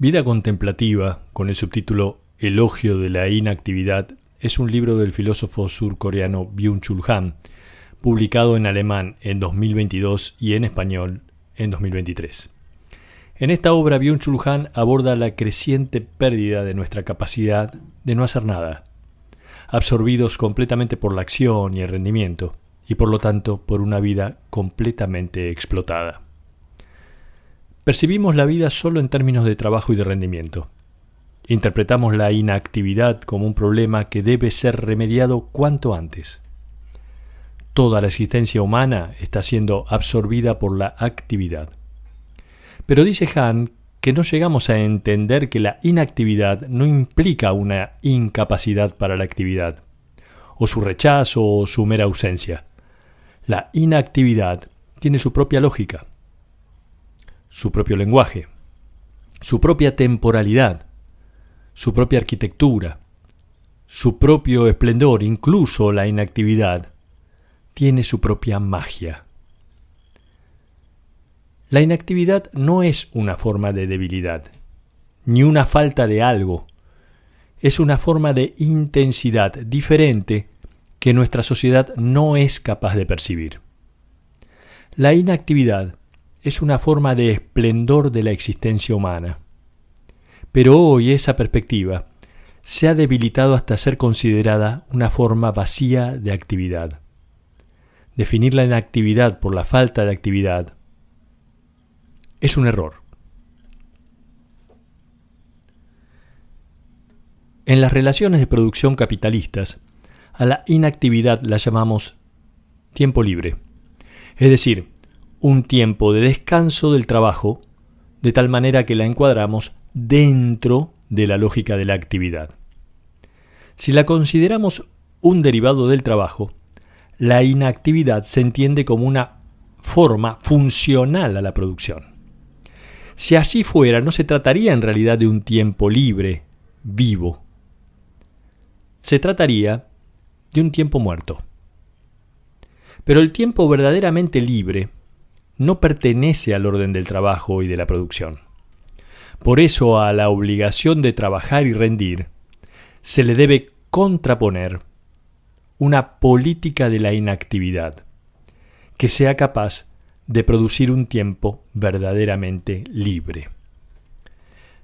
Vida contemplativa, con el subtítulo Elogio de la inactividad, es un libro del filósofo surcoreano Byung-Chul Han, publicado en alemán en 2022 y en español en 2023. En esta obra, Byung-Chul Han aborda la creciente pérdida de nuestra capacidad de no hacer nada, absorbidos completamente por la acción y el rendimiento, y por lo tanto por una vida completamente explotada. Percibimos la vida solo en términos de trabajo y de rendimiento. Interpretamos la inactividad como un problema que debe ser remediado cuanto antes. Toda la existencia humana está siendo absorbida por la actividad. Pero dice Han que no llegamos a entender que la inactividad no implica una incapacidad para la actividad, o su rechazo o su mera ausencia. La inactividad tiene su propia lógica, su propio lenguaje, su propia temporalidad, su propia arquitectura, su propio esplendor. Incluso la inactividad tiene su propia magia. La inactividad no es una forma de debilidad, ni una falta de algo. Es una forma de intensidad diferente que nuestra sociedad no es capaz de percibir. La inactividad es una forma de esplendor de la existencia humana. Pero hoy esa perspectiva se ha debilitado hasta ser considerada una forma vacía de actividad. Definir la inactividad por la falta de actividad es un error. En las relaciones de producción capitalistas, a la inactividad la llamamos tiempo libre, es decir, un tiempo de descanso del trabajo, de tal manera que la encuadramos dentro de la lógica de la actividad. Si la consideramos un derivado del trabajo, la inactividad se entiende como una forma funcional a la producción. Si así fuera, no se trataría en realidad de un tiempo libre, vivo. Se trataría de un tiempo muerto. Pero el tiempo verdaderamente libre no pertenece al orden del trabajo y de la producción. Por eso a la obligación de trabajar y rendir se le debe contraponer una política de la inactividad que sea capaz de producir un tiempo verdaderamente libre.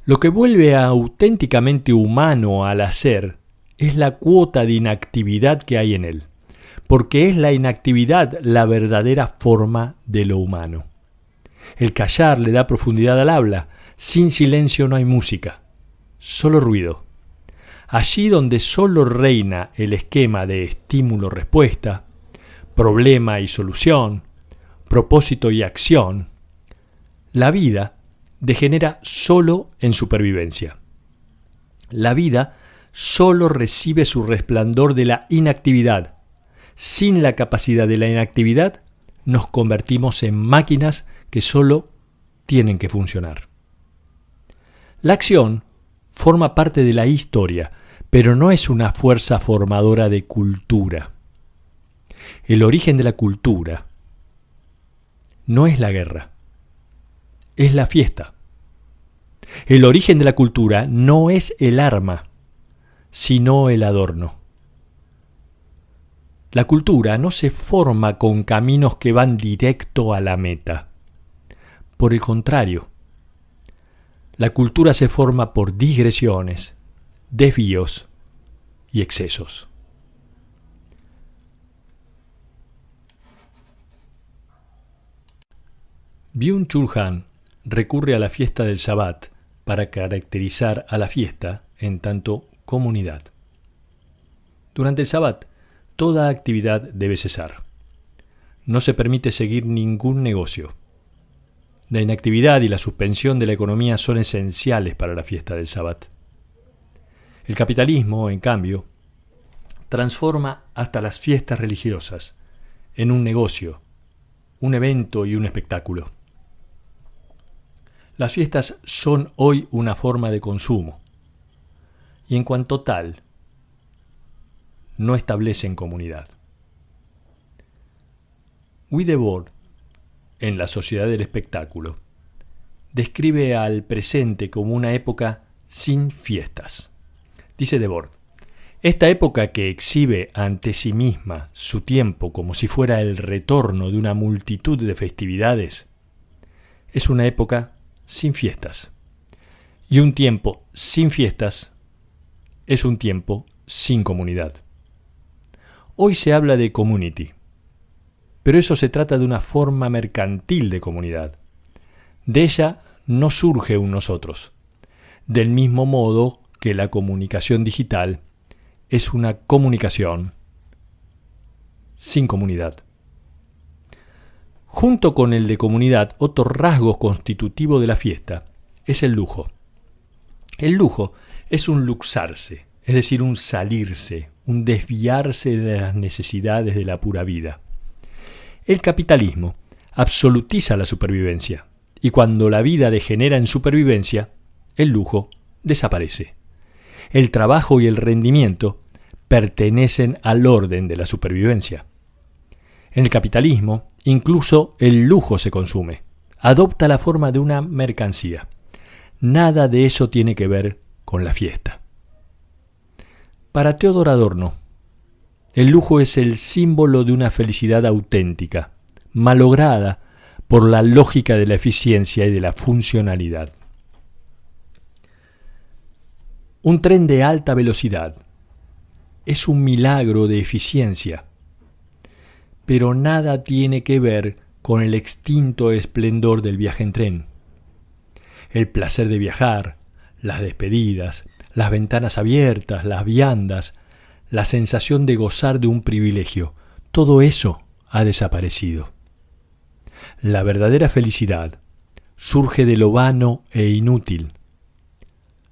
Lo que vuelve auténticamente humano al hacer es la cuota de inactividad que hay en él, porque es la inactividad la verdadera forma de lo humano. El callar le da profundidad al habla. Sin silencio no hay música, solo ruido. Allí donde solo reina el esquema de estímulo-respuesta, problema y solución, propósito y acción, la vida degenera solo en supervivencia. La vida solo recibe su resplandor de la inactividad. Sin la capacidad de la inactividad, nos convertimos en máquinas que solo tienen que funcionar. La acción forma parte de la historia, pero no es una fuerza formadora de cultura. El origen de la cultura no es la guerra, es la fiesta. El origen de la cultura no es el arma, sino el adorno. La cultura no se forma con caminos que van directo a la meta. Por el contrario, la cultura se forma por digresiones, desvíos y excesos. Byung-Chul Han recurre a la fiesta del Shabbat para caracterizar a la fiesta en tanto comunidad. Durante el Shabbat, toda actividad debe cesar. No se permite seguir ningún negocio. La inactividad y la suspensión de la economía son esenciales para la fiesta del Shabbat. El capitalismo, en cambio, transforma hasta las fiestas religiosas en un negocio, un evento y un espectáculo. Las fiestas son hoy una forma de consumo y en cuanto tal, no establecen comunidad. Guy Debord, en La sociedad del espectáculo, describe al presente como una época sin fiestas. Dice Debord: esta época que exhibe ante sí misma su tiempo como si fuera el retorno de una multitud de festividades, es una época sin fiestas. Y un tiempo sin fiestas es un tiempo sin comunidad. Hoy se habla de community, pero eso se trata de una forma mercantil de comunidad. De ella no surge un nosotros, del mismo modo que la comunicación digital es una comunicación sin comunidad. Junto con el de comunidad, otro rasgo constitutivo de la fiesta es el lujo. El lujo es un luxarse, es decir, un salirse, un desviarse de las necesidades de la pura vida. El capitalismo absolutiza la supervivencia, y cuando la vida degenera en supervivencia, el lujo desaparece. El trabajo y el rendimiento pertenecen al orden de la supervivencia. En el capitalismo, incluso el lujo se consume, adopta la forma de una mercancía. Nada de eso tiene que ver con la fiesta. Para Theodor Adorno, el lujo es el símbolo de una felicidad auténtica, malograda por la lógica de la eficiencia y de la funcionalidad. Un tren de alta velocidad es un milagro de eficiencia, pero nada tiene que ver con el extinto esplendor del viaje en tren. El placer de viajar, las despedidas, las ventanas abiertas, las viandas, la sensación de gozar de un privilegio, todo eso ha desaparecido. La verdadera felicidad surge de lo vano e inútil,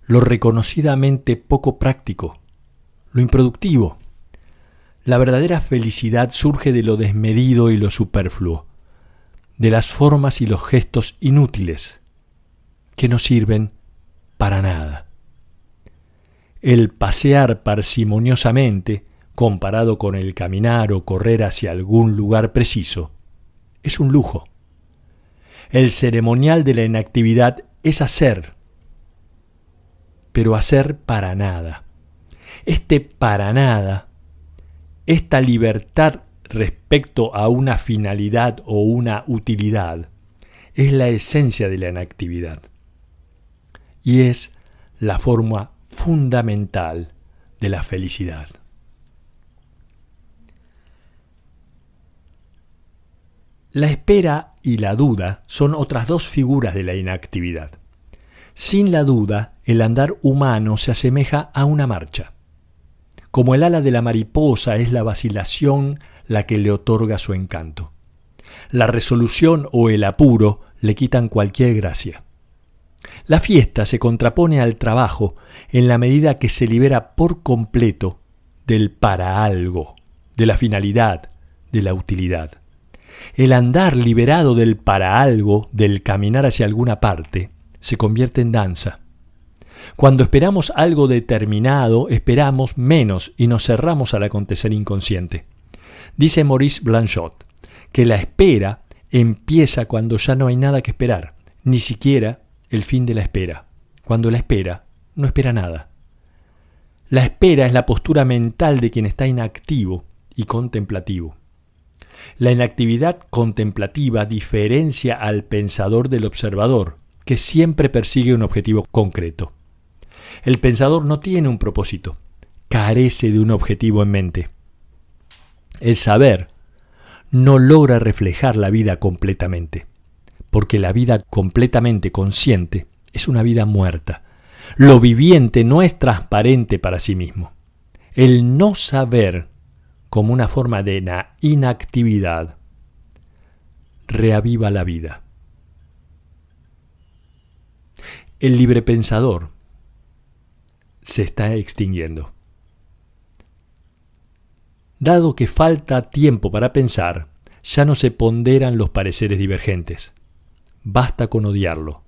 lo reconocidamente poco práctico, lo improductivo. La verdadera felicidad surge de lo desmedido y lo superfluo, de las formas y los gestos inútiles, que no sirven para nada. El pasear parsimoniosamente, comparado con el caminar o correr hacia algún lugar preciso, es un lujo. El ceremonial de la inactividad es hacer, pero hacer para nada. Este para nada, esta libertad respecto a una finalidad o una utilidad, es la esencia de la inactividad. Y es la forma fundamental de la felicidad. La espera y la duda son otras dos figuras de la inactividad. Sin la duda, el andar humano se asemeja a una marcha. Como el ala de la mariposa es la vacilación la que le otorga su encanto. La resolución o el apuro le quitan cualquier gracia. La fiesta se contrapone al trabajo en la medida que se libera por completo del para algo, de la finalidad, de la utilidad. El andar liberado del para algo, del caminar hacia alguna parte, se convierte en danza. Cuando esperamos algo determinado, esperamos menos y nos cerramos al acontecer inconsciente. Dice Maurice Blanchot que la espera empieza cuando ya no hay nada que esperar, ni siquiera el fin de la espera. Cuando la espera, no espera nada. La espera es la postura mental de quien está inactivo y contemplativo. La inactividad contemplativa diferencia al pensador del observador, que siempre persigue un objetivo concreto. El pensador no tiene un propósito, carece de un objetivo en mente. El saber no logra reflejar la vida completamente, porque la vida completamente consciente es una vida muerta. Lo viviente no es transparente para sí mismo. El no saber, como una forma de inactividad, reaviva la vida. El librepensador se está extinguiendo. Dado que falta tiempo para pensar, ya no se ponderan los pareceres divergentes. Basta con odiarlo,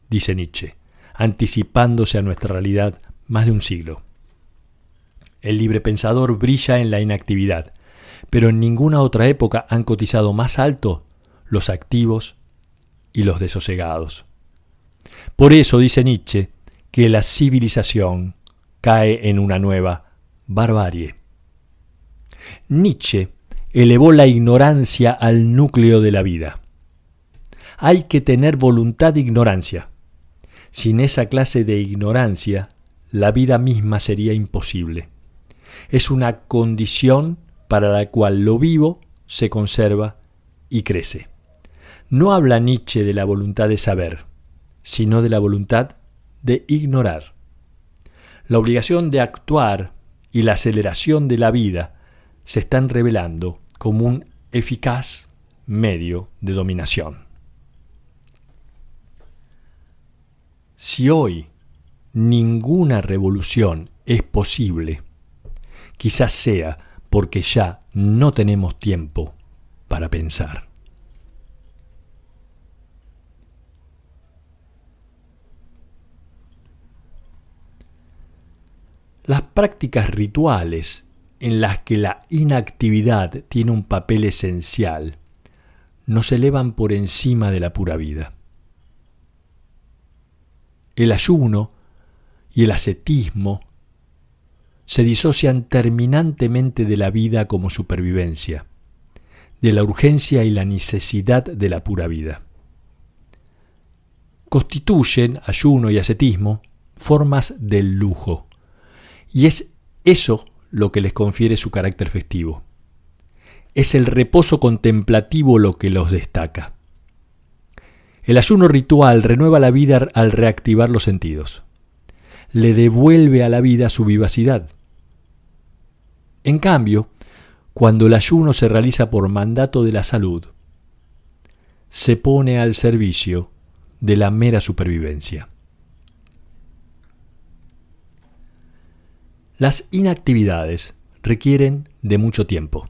dice Nietzsche, anticipándose a nuestra realidad más de un siglo. El librepensador brilla en la inactividad, pero en ninguna otra época han cotizado más alto los activos y los desosegados. Por eso dice Nietzsche que la civilización cae en una nueva barbarie. Nietzsche elevó la ignorancia al núcleo de la vida. Hay que tener voluntad de ignorancia. Sin esa clase de ignorancia, la vida misma sería imposible. Es una condición para la cual lo vivo se conserva y crece. No habla Nietzsche de la voluntad de saber, sino de la voluntad de ignorar. La obligación de actuar y la aceleración de la vida se están revelando como un eficaz medio de dominación. Si hoy ninguna revolución es posible, quizás sea porque ya no tenemos tiempo para pensar. Las prácticas rituales en las que la inactividad tiene un papel esencial nos elevan por encima de la pura vida. El ayuno y el ascetismo se disocian terminantemente de la vida como supervivencia, de la urgencia y la necesidad de la pura vida. Constituyen, ayuno y ascetismo, formas del lujo, y es eso lo que les confiere su carácter festivo. Es el reposo contemplativo lo que los destaca. El ayuno ritual renueva la vida al reactivar los sentidos. Le devuelve a la vida su vivacidad. En cambio, cuando el ayuno se realiza por mandato de la salud, se pone al servicio de la mera supervivencia. Las inactividades requieren de mucho tiempo.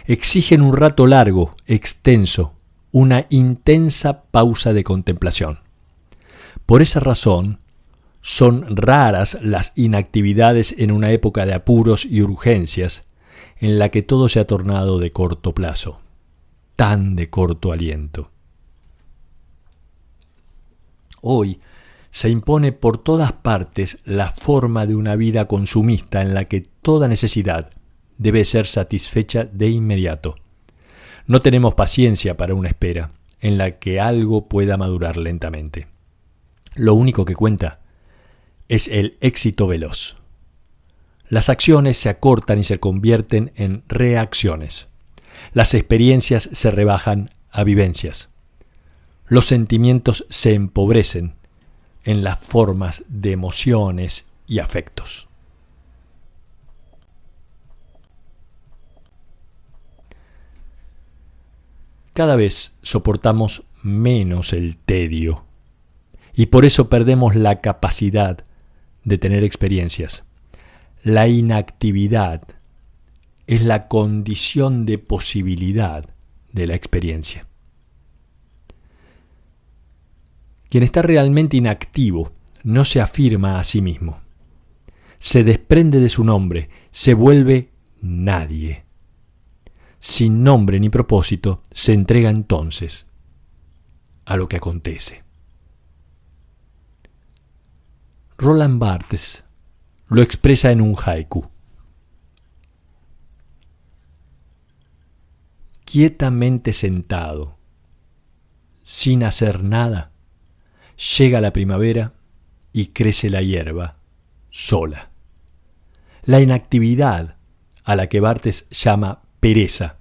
Exigen un rato largo, extenso, una intensa pausa de contemplación. Por esa razón, son raras las inactividades en una época de apuros y urgencias en la que todo se ha tornado de corto plazo, tan de corto aliento. Hoy se impone por todas partes la forma de una vida consumista en la que toda necesidad debe ser satisfecha de inmediato. No tenemos paciencia para una espera en la que algo pueda madurar lentamente. Lo único que cuenta es el éxito veloz. Las acciones se acortan y se convierten en reacciones. Las experiencias se rebajan a vivencias. Los sentimientos se empobrecen en las formas de emociones y afectos. Cada vez soportamos menos el tedio y por eso perdemos la capacidad de tener experiencias. La inactividad es la condición de posibilidad de la experiencia. Quien está realmente inactivo no se afirma a sí mismo. Se desprende de su nombre, se vuelve nadie. Sin nombre ni propósito, se entrega entonces a lo que acontece. Roland Barthes lo expresa en un haiku. Quietamente sentado, sin hacer nada, llega la primavera y crece la hierba sola. La inactividad, a la que Barthes llama pereza,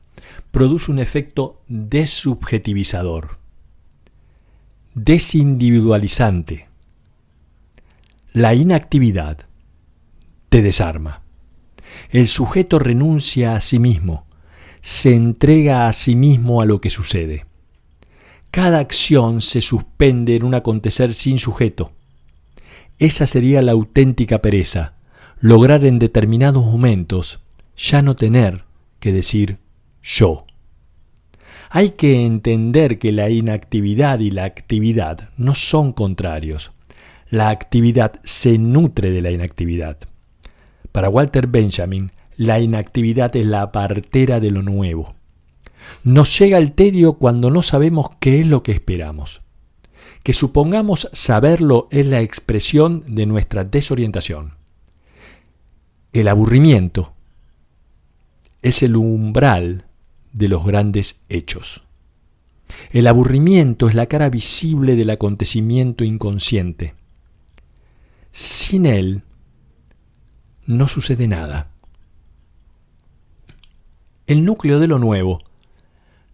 produce un efecto desubjetivizador, desindividualizante. La inactividad te desarma. El sujeto renuncia a sí mismo, se entrega a sí mismo a lo que sucede. Cada acción se suspende en un acontecer sin sujeto. Esa sería la auténtica pereza, lograr en determinados momentos ya no tener que decir yo. Hay que entender que la inactividad y la actividad no son contrarios. La actividad se nutre de la inactividad. Para Walter Benjamin, la inactividad es la partera de lo nuevo. Nos llega el tedio cuando no sabemos qué es lo que esperamos. que supongamos saberlo es la expresión de nuestra desorientación. El aburrimiento es el umbral de los grandes hechos. El aburrimiento es la cara visible del acontecimiento inconsciente. Sin él no sucede nada. El núcleo de lo nuevo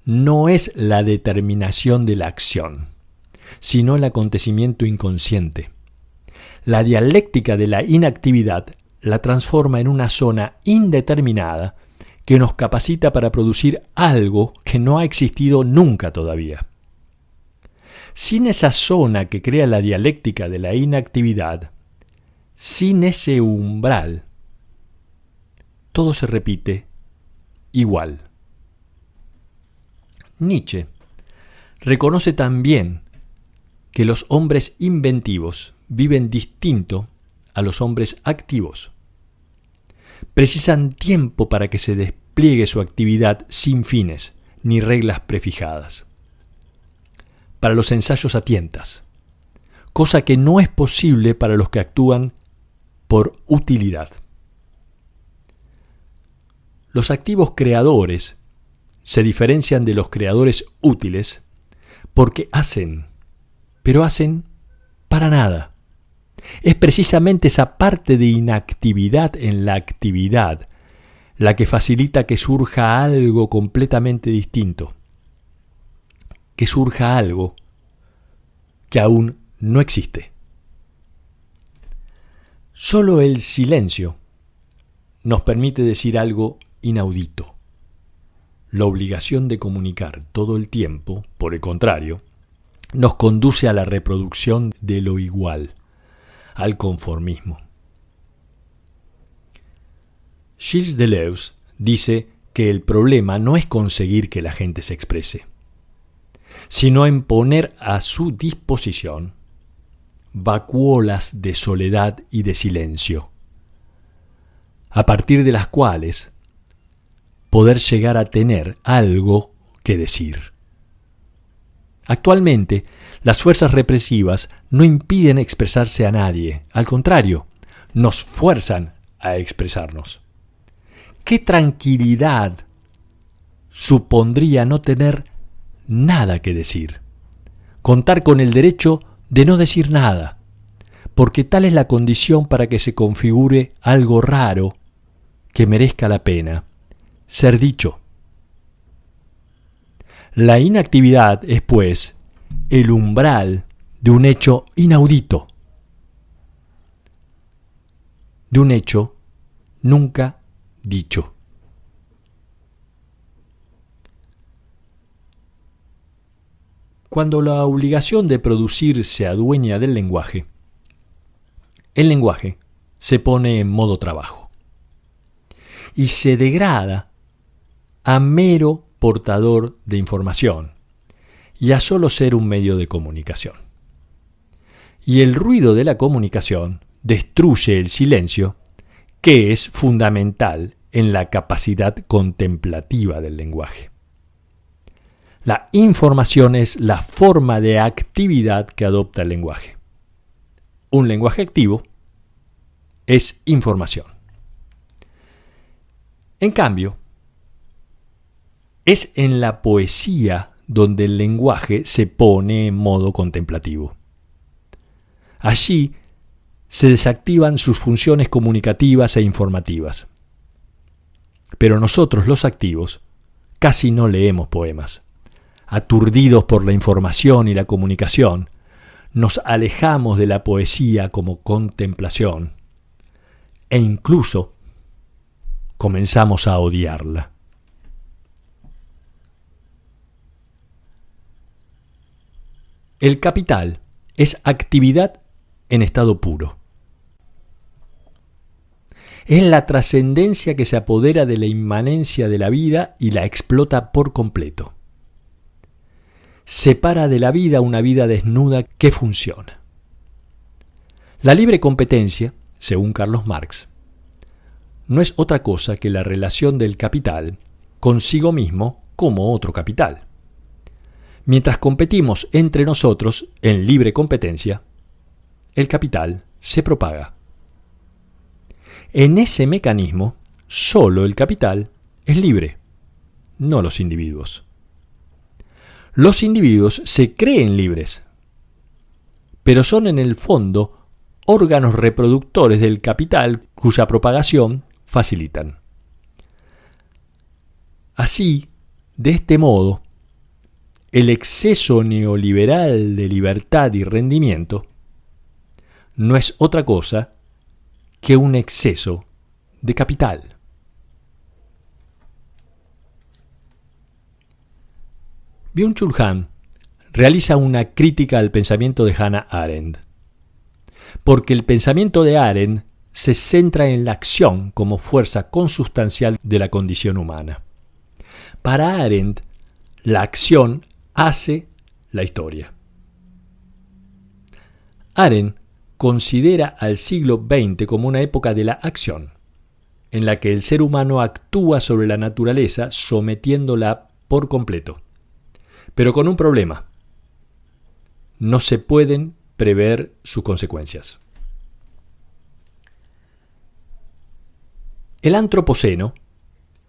no es la determinación de la acción, sino el acontecimiento inconsciente. La dialéctica de la inactividad la transforma en una zona indeterminada que nos capacita para producir algo que no ha existido nunca todavía. Sin esa zona que crea la dialéctica de la inactividad, sin ese umbral, todo se repite igual. Nietzsche reconoce también que los hombres inventivos viven distinto a los hombres activos. Precisan tiempo para que se despliegue su actividad sin fines ni reglas prefijadas. Para los ensayos a tientas, cosa que no es posible para los que actúan por utilidad. Los activos creadores se diferencian de los creadores útiles porque hacen, pero hacen para nada. Es precisamente esa parte de inactividad en la actividad la que facilita que surja algo completamente distinto, que surja algo que aún no existe. Solo el silencio nos permite decir algo inaudito. La obligación de comunicar todo el tiempo, por el contrario, nos conduce a la reproducción de lo igual, al conformismo. Gilles Deleuze dice que el problema no es conseguir que la gente se exprese, sino en poner a su disposición vacuolas de soledad y de silencio, a partir de las cuales poder llegar a tener algo que decir. Actualmente, las fuerzas represivas no impiden expresarse a nadie, al contrario, nos fuerzan a expresarnos. ¿Qué tranquilidad supondría no tener nada que decir? Contar con el derecho de no decir nada, porque tal es la condición para que se configure algo raro que merezca la pena ser dicho. La inactividad es, pues, el umbral de un hecho inaudito, de un hecho nunca dicho. Cuando la obligación de producir se adueña del lenguaje, el lenguaje se pone en modo trabajo y se degrada a mero portador de información y a solo ser un medio de comunicación. Y el ruido de la comunicación destruye el silencio, que es fundamental en la capacidad contemplativa del lenguaje. La información es la forma de actividad que adopta el lenguaje. Un lenguaje activo es información. En cambio, es en la poesía donde el lenguaje se pone en modo contemplativo. Allí se desactivan sus funciones comunicativas e informativas. Pero nosotros, los activos, casi no leemos poemas. Aturdidos por la información y la comunicación, nos alejamos de la poesía como contemplación e incluso comenzamos a odiarla. El capital es actividad en estado puro. Es la trascendencia que se apodera de la inmanencia de la vida y la explota por completo. Separa de la vida una vida desnuda que funciona. La libre competencia, según Carlos Marx, no es otra cosa que la relación del capital consigo mismo como otro capital. Mientras competimos entre nosotros en libre competencia, el capital se propaga. En ese mecanismo, solo el capital es libre, no los individuos. Los individuos se creen libres, pero son en el fondo órganos reproductores del capital cuya propagación facilitan. Así, de este modo, el exceso neoliberal de libertad y rendimiento no es otra cosa que un exceso de capital. Byung-Chul Han realiza una crítica al pensamiento de Hannah Arendt, porque el pensamiento de Arendt se centra en la acción como fuerza consustancial de la condición humana. Para Arendt, la acción hace la historia. Arendt considera al siglo XX como una época de la acción, en la que el ser humano actúa sobre la naturaleza sometiéndola por completo. Pero con un problema: no se pueden prever sus consecuencias. El antropoceno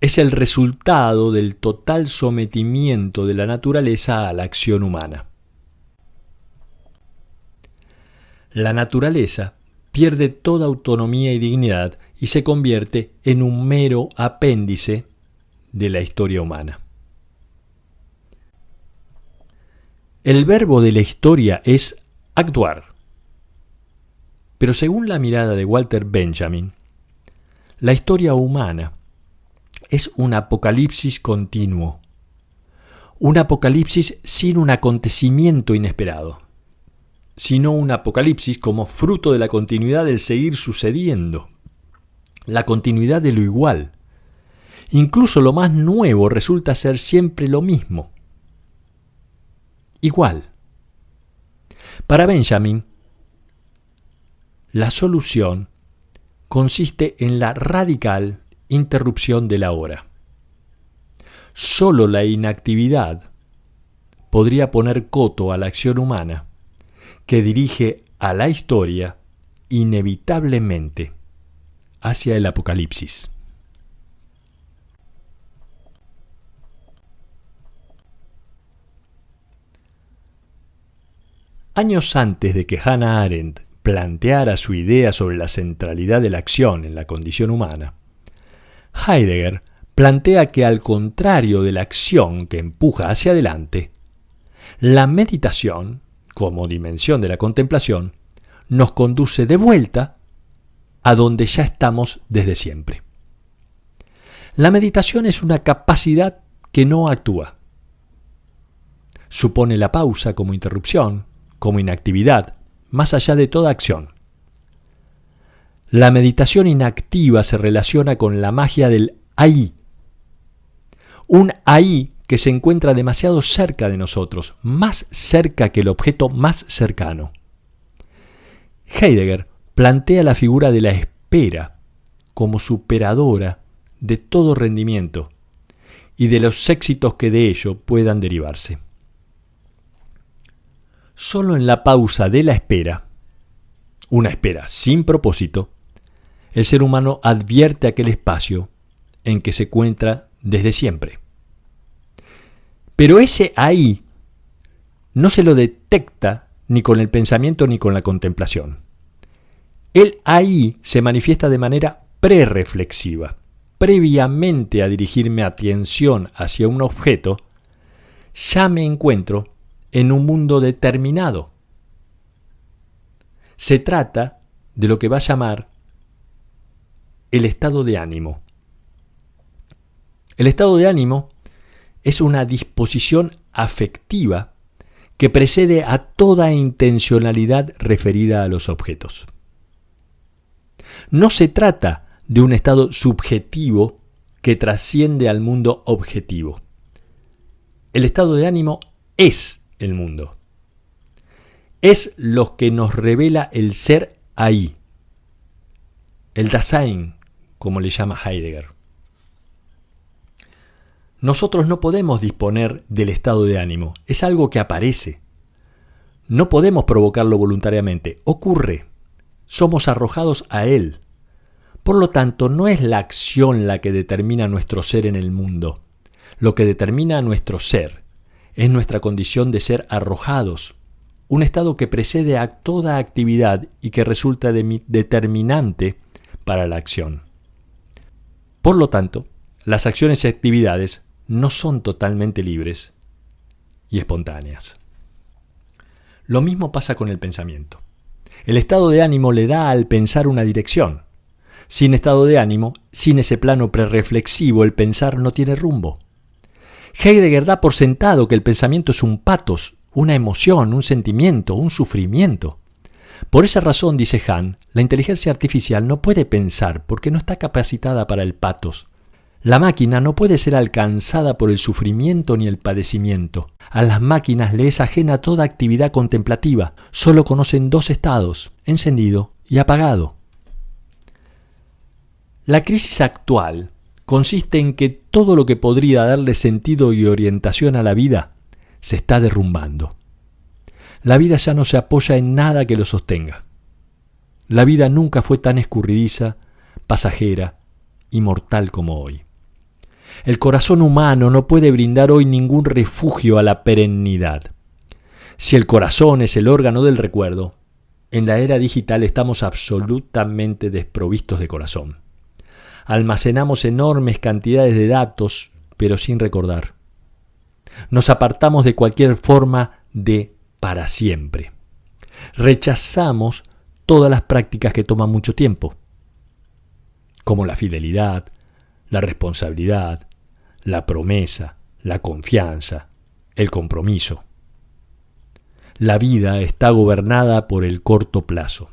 es el resultado del total sometimiento de la naturaleza a la acción humana. La naturaleza pierde toda autonomía y dignidad y se convierte en un mero apéndice de la historia humana. El verbo de la historia es actuar. Pero según la mirada de Walter Benjamin, la historia humana es un apocalipsis continuo, un apocalipsis sin un acontecimiento inesperado, sino un apocalipsis como fruto de la continuidad del seguir sucediendo, la continuidad de lo igual. Incluso lo más nuevo resulta ser siempre lo mismo, igual. Para Benjamin, la solución consiste en la radical interrupción de la hora. Solo la inactividad podría poner coto a la acción humana que dirige a la historia inevitablemente hacia el apocalipsis. Años antes de que Hannah Arendt planteara su idea sobre la centralidad de la acción en la condición humana, Heidegger plantea que, al contrario de la acción que empuja hacia adelante, la meditación, como dimensión de la contemplación, nos conduce de vuelta a donde ya estamos desde siempre. La meditación es una capacidad que no actúa. Supone la pausa como interrupción, como inactividad, más allá de toda acción. La meditación inactiva se relaciona con la magia del ahí. Un ahí que se encuentra demasiado cerca de nosotros, más cerca que el objeto más cercano. Heidegger plantea la figura de la espera como superadora de todo rendimiento y de los éxitos que de ello puedan derivarse. Solo en la pausa de la espera, una espera sin propósito, el ser humano advierte aquel espacio en que se encuentra desde siempre. Pero ese ahí no se lo detecta ni con el pensamiento ni con la contemplación. El ahí se manifiesta de manera prereflexiva. Previamente a dirigir mi atención hacia un objeto, ya me encuentro en un mundo determinado. Se trata de lo que va a llamar el estado de ánimo. El estado de ánimo es una disposición afectiva que precede a toda intencionalidad referida a los objetos. No se trata de un estado subjetivo que trasciende al mundo objetivo. El estado de ánimo es el mundo. Es lo que nos revela el ser ahí. El Dasein, como le llama Heidegger. Nosotros no podemos disponer del estado de ánimo, es algo que aparece. No podemos provocarlo voluntariamente, ocurre. Somos arrojados a él. Por lo tanto, no es la acción la que determina nuestro ser en el mundo. Lo que determina nuestro ser es nuestra condición de ser arrojados, un estado que precede a toda actividad y que resulta determinante para la acción. Por lo tanto, las acciones y actividades no son totalmente libres y espontáneas. Lo mismo pasa con el pensamiento. El estado de ánimo le da al pensar una dirección. Sin estado de ánimo, sin ese plano prerreflexivo, el pensar no tiene rumbo. Heidegger da por sentado que el pensamiento es un pathos, una emoción, un sentimiento, un sufrimiento. Por esa razón, dice Hahn, la inteligencia artificial no puede pensar porque no está capacitada para el pathos. La máquina no puede ser alcanzada por el sufrimiento ni el padecimiento. A las máquinas le es ajena toda actividad contemplativa. Solo conocen dos estados, encendido y apagado. La crisis actual consiste en que todo lo que podría darle sentido y orientación a la vida se está derrumbando. La vida ya no se apoya en nada que lo sostenga. La vida nunca fue tan escurridiza, pasajera y mortal como hoy. El corazón humano no puede brindar hoy ningún refugio a la perennidad. Si el corazón es el órgano del recuerdo, en la era digital estamos absolutamente desprovistos de corazón. Almacenamos enormes cantidades de datos, pero sin recordar. Nos apartamos de cualquier forma de para siempre. Rechazamos todas las prácticas que toman mucho tiempo, como la fidelidad, la responsabilidad, la promesa, la confianza, el compromiso. La vida está gobernada por el corto plazo,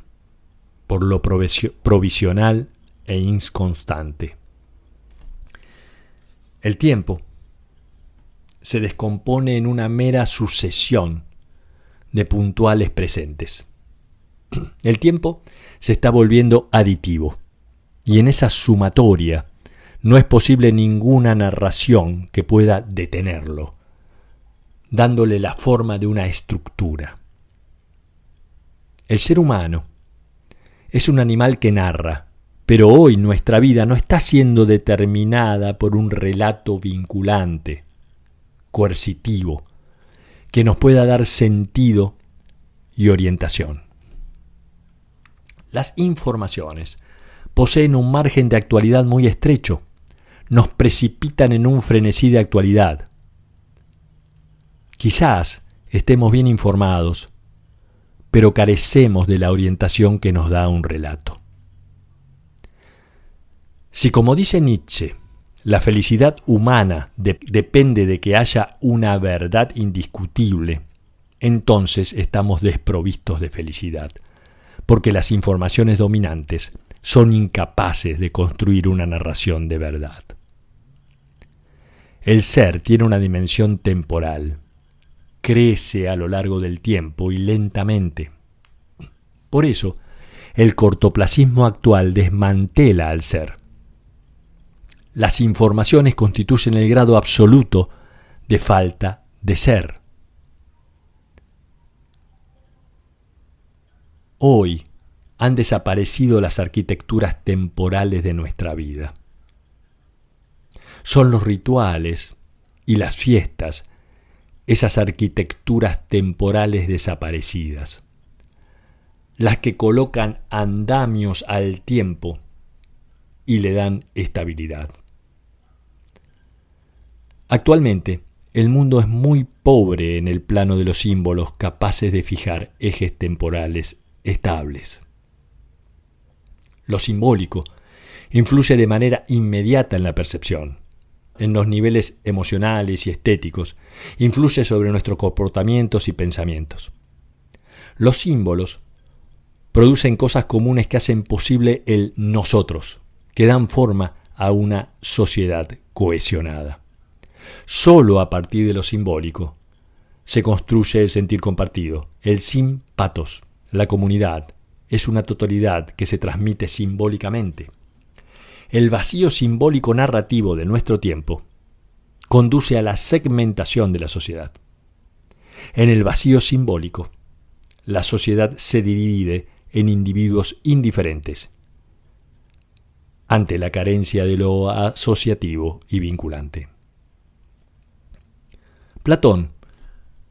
por lo provisional e inconstante. El tiempo se descompone en una mera sucesión de puntuales presentes. El tiempo se está volviendo aditivo, y en esa sumatoria no es posible ninguna narración que pueda detenerlo, dándole la forma de una estructura. El ser humano es un animal que narra, pero hoy nuestra vida no está siendo determinada por un relato vinculante, coercitivo, que nos pueda dar sentido y orientación. Las informaciones poseen un margen de actualidad muy estrecho, nos precipitan en un frenesí de actualidad. Quizás estemos bien informados, pero carecemos de la orientación que nos da un relato. Si, como dice Nietzsche, la felicidad humana depende de que haya una verdad indiscutible, entonces estamos desprovistos de felicidad, porque las informaciones dominantes son incapaces de construir una narración de verdad. El ser tiene una dimensión temporal, crece a lo largo del tiempo y lentamente. Por eso, el cortoplacismo actual desmantela al ser. Las informaciones constituyen el grado absoluto de falta de ser. Hoy han desaparecido las arquitecturas temporales de nuestra vida. Son los rituales y las fiestas, esas arquitecturas temporales desaparecidas, las que colocan andamios al tiempo y le dan estabilidad. Actualmente, el mundo es muy pobre en el plano de los símbolos capaces de fijar ejes temporales estables. Lo simbólico influye de manera inmediata en la percepción, en los niveles emocionales y estéticos, influye sobre nuestros comportamientos y pensamientos. Los símbolos producen cosas comunes que hacen posible el nosotros, que dan forma a una sociedad cohesionada. Solo a partir de lo simbólico se construye el sentir compartido, el sympathos. La comunidad es una totalidad que se transmite simbólicamente. El vacío simbólico narrativo de nuestro tiempo conduce a la segmentación de la sociedad. En el vacío simbólico, la sociedad se divide en individuos indiferentes ante la carencia de lo asociativo y vinculante. Platón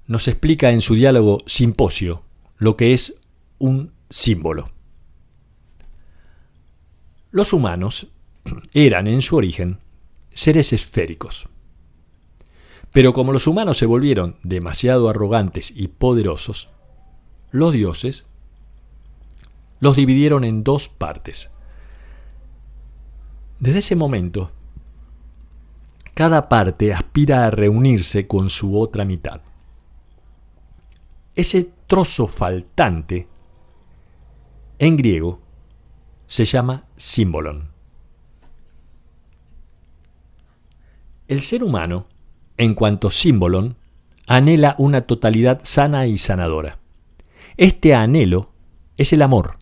nos explica en su diálogo Simposio lo que es un símbolo. Los humanos eran en su origen seres esféricos. Pero como los humanos se volvieron demasiado arrogantes y poderosos, los dioses los dividieron en dos partes. Desde ese momento, cada parte aspira a reunirse con su otra mitad. Ese trozo faltante, en griego, se llama símbolon. El ser humano, en cuanto símbolon, anhela una totalidad sana y sanadora. Este anhelo es el amor.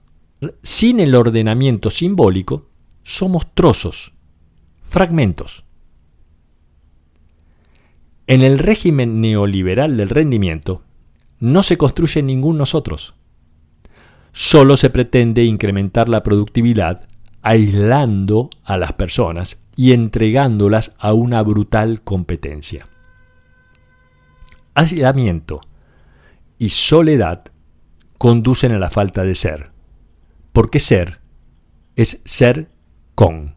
Sin el ordenamiento simbólico, somos trozos, fragmentos. En el régimen neoliberal del rendimiento, no se construye ningún nosotros. Solo se pretende incrementar la productividad aislando a las personas y entregándolas a una brutal competencia. Aislamiento y soledad conducen a la falta de ser, porque ser es ser con.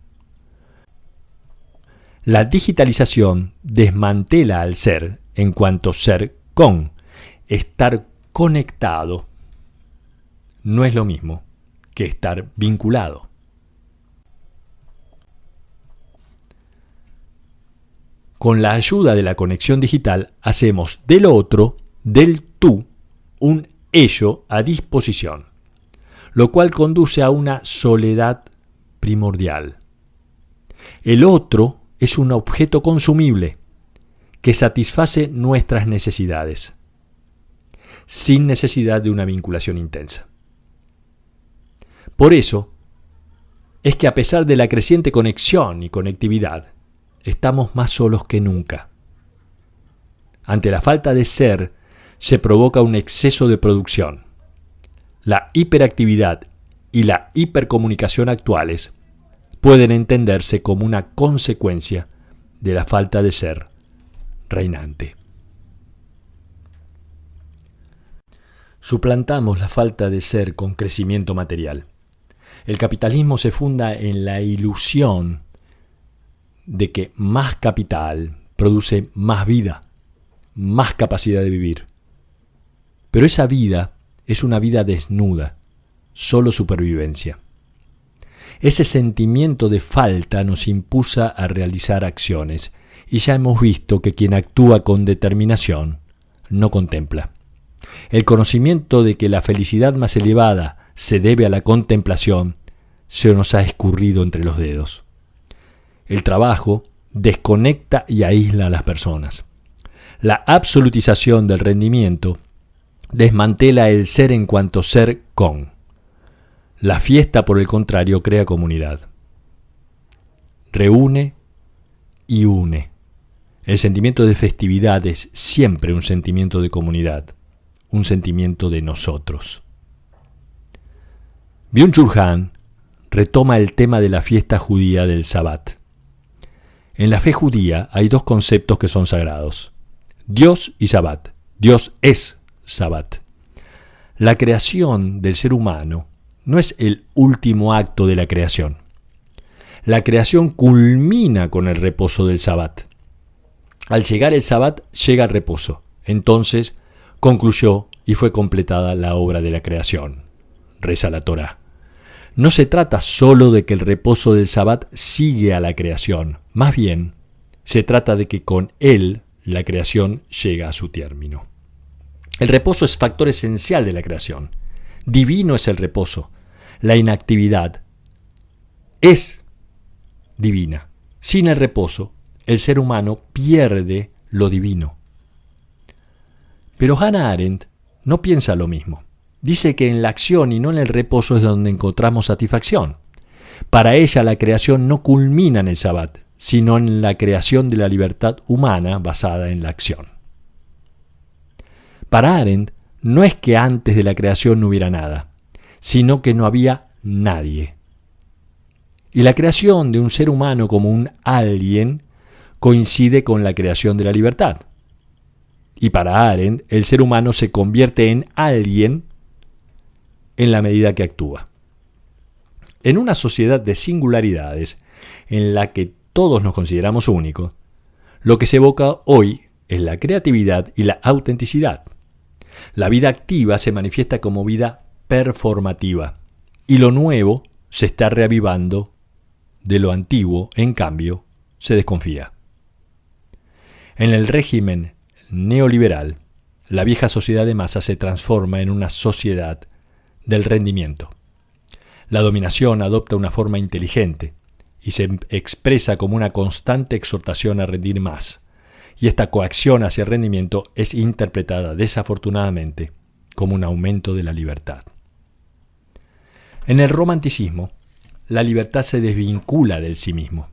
La digitalización desmantela al ser en cuanto ser con. Estar conectado no es lo mismo que estar vinculado. Con la ayuda de la conexión digital hacemos del otro, del tú, un ello a disposición, lo cual conduce a una soledad primordial. El otro es un objeto consumible que satisface nuestras necesidades, sin necesidad de una vinculación intensa. Por eso es que a pesar de la creciente conexión y conectividad, estamos más solos que nunca. Ante la falta de ser, se provoca un exceso de producción. La hiperactividad y la hipercomunicación actuales pueden entenderse como una consecuencia de la falta de ser reinante. Suplantamos la falta de ser con crecimiento material. El capitalismo se funda en la ilusión de que más capital produce más vida, más capacidad de vivir. Pero esa vida es una vida desnuda, solo supervivencia. Ese sentimiento de falta nos impulsa a realizar acciones, y ya hemos visto que quien actúa con determinación no contempla. El conocimiento de que la felicidad más elevada se debe a la contemplación se nos ha escurrido entre los dedos. El trabajo desconecta y aísla a las personas. La absolutización del rendimiento desmantela el ser en cuanto ser con. La fiesta, por el contrario, crea comunidad. Reúne y une. El sentimiento de festividad es siempre un sentimiento de comunidad, un sentimiento de nosotros. Byung-Chul Han retoma el tema de la fiesta judía del Sabbat. En la fe judía hay dos conceptos que son sagrados: Dios y Sabbat. Dios es Sabbat. La creación del ser humano no es el último acto de la creación. La creación culmina con el reposo del Sabbat. Al llegar el Sabbat, llega el reposo. Entonces concluyó y fue completada la obra de la creación, reza la Torá. No se trata solo de que el reposo del Sabbat sigue a la creación, más bien se trata de que con él la creación llega a su término. El reposo es factor esencial de la creación. Divino es el reposo. La inactividad es divina. Sin el reposo, el ser humano pierde lo divino. Pero Hannah Arendt no piensa lo mismo. Dice que en la acción y no en el reposo es donde encontramos satisfacción. Para ella la creación no culmina en el Sabbat, sino en la creación de la libertad humana basada en la acción. Para Arendt, no es que antes de la creación no hubiera nada, sino que no había nadie. Y la creación de un ser humano como un alguien coincide con la creación de la libertad. Y para Arendt, el ser humano se convierte en alguien en la medida que actúa. En una sociedad de singularidades, en la que todos nos consideramos únicos, lo que se evoca hoy es la creatividad y la autenticidad. La vida activa se manifiesta como vida performativa, y lo nuevo se está reavivando, de lo antiguo, en cambio, se desconfía. En el régimen neoliberal, la vieja sociedad de masa se transforma en una sociedad del rendimiento. La dominación adopta una forma inteligente y se expresa como una constante exhortación a rendir más, y esta coacción hacia el rendimiento es interpretada desafortunadamente como un aumento de la libertad. En el romanticismo, la libertad se desvincula del sí mismo.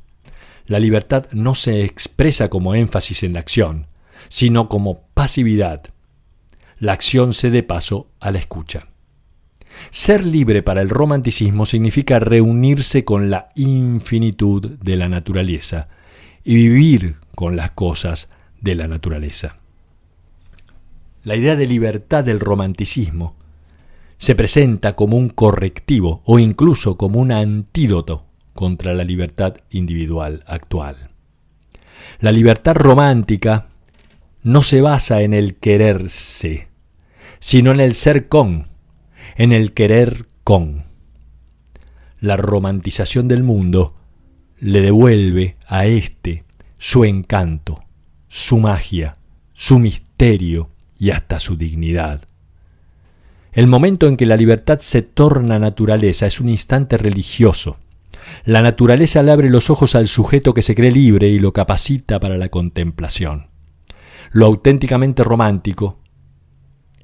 La libertad no se expresa como énfasis en la acción, sino como pasividad. La acción cede paso a la escucha. Ser libre para el romanticismo significa reunirse con la infinitud de la naturaleza y vivir con las cosas de la naturaleza. La idea de libertad del romanticismo se presenta como un correctivo o incluso como un antídoto contra la libertad individual actual. La libertad romántica no se basa en el quererse, sino en el ser con, en el querer con. La romantización del mundo le devuelve a éste su encanto, su magia, su misterio y hasta su dignidad. El momento en que la libertad se torna naturaleza es un instante religioso. La naturaleza le abre los ojos al sujeto que se cree libre y lo capacita para la contemplación. Lo auténticamente romántico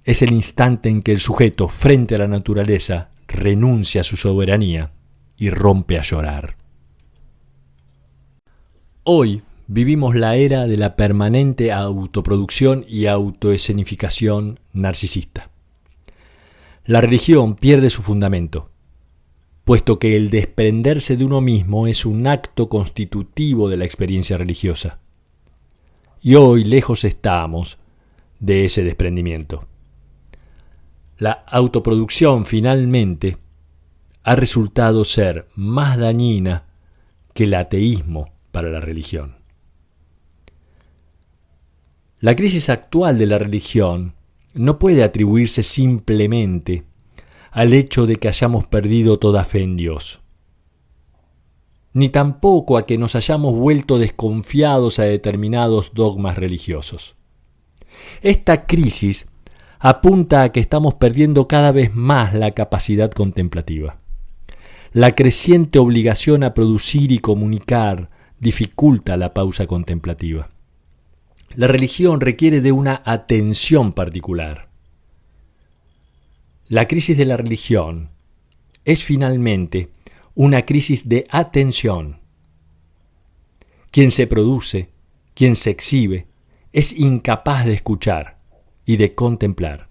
es el instante en que el sujeto, frente a la naturaleza, renuncia a su soberanía y rompe a llorar. Hoy vivimos la era de la permanente autoproducción y autoescenificación narcisista. La religión pierde su fundamento, puesto que el desprenderse de uno mismo es un acto constitutivo de la experiencia religiosa. Y hoy lejos estamos de ese desprendimiento. La autoproducción finalmente ha resultado ser más dañina que el ateísmo para la religión. La crisis actual de la religión no puede atribuirse simplemente al hecho de que hayamos perdido toda fe en Dios, ni tampoco a que nos hayamos vuelto desconfiados a determinados dogmas religiosos. Esta crisis apunta a que estamos perdiendo cada vez más la capacidad contemplativa. La creciente obligación a producir y comunicar dificulta la pausa contemplativa. La religión requiere de una atención particular. La crisis de la religión es finalmente una crisis de atención. Quien se produce, quien se exhibe, es incapaz de escuchar y de contemplar.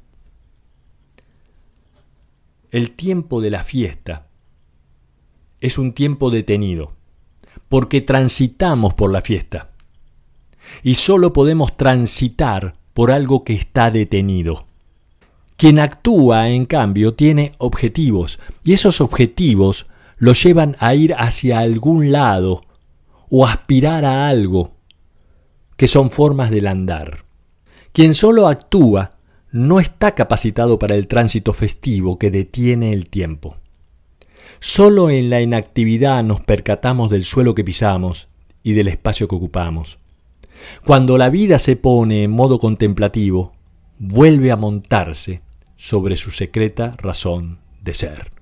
El tiempo de la fiesta es un tiempo detenido, porque transitamos por la fiesta. Y solo podemos transitar por algo que está detenido. Quien actúa, en cambio, tiene objetivos, y esos objetivos lo llevan a ir hacia algún lado o aspirar a algo, que son formas del andar. Quien solo actúa no está capacitado para el tránsito festivo que detiene el tiempo. Solo en la inactividad nos percatamos del suelo que pisamos y del espacio que ocupamos. Cuando la vida se pone en modo contemplativo, vuelve a montarse sobre su secreta razón de ser.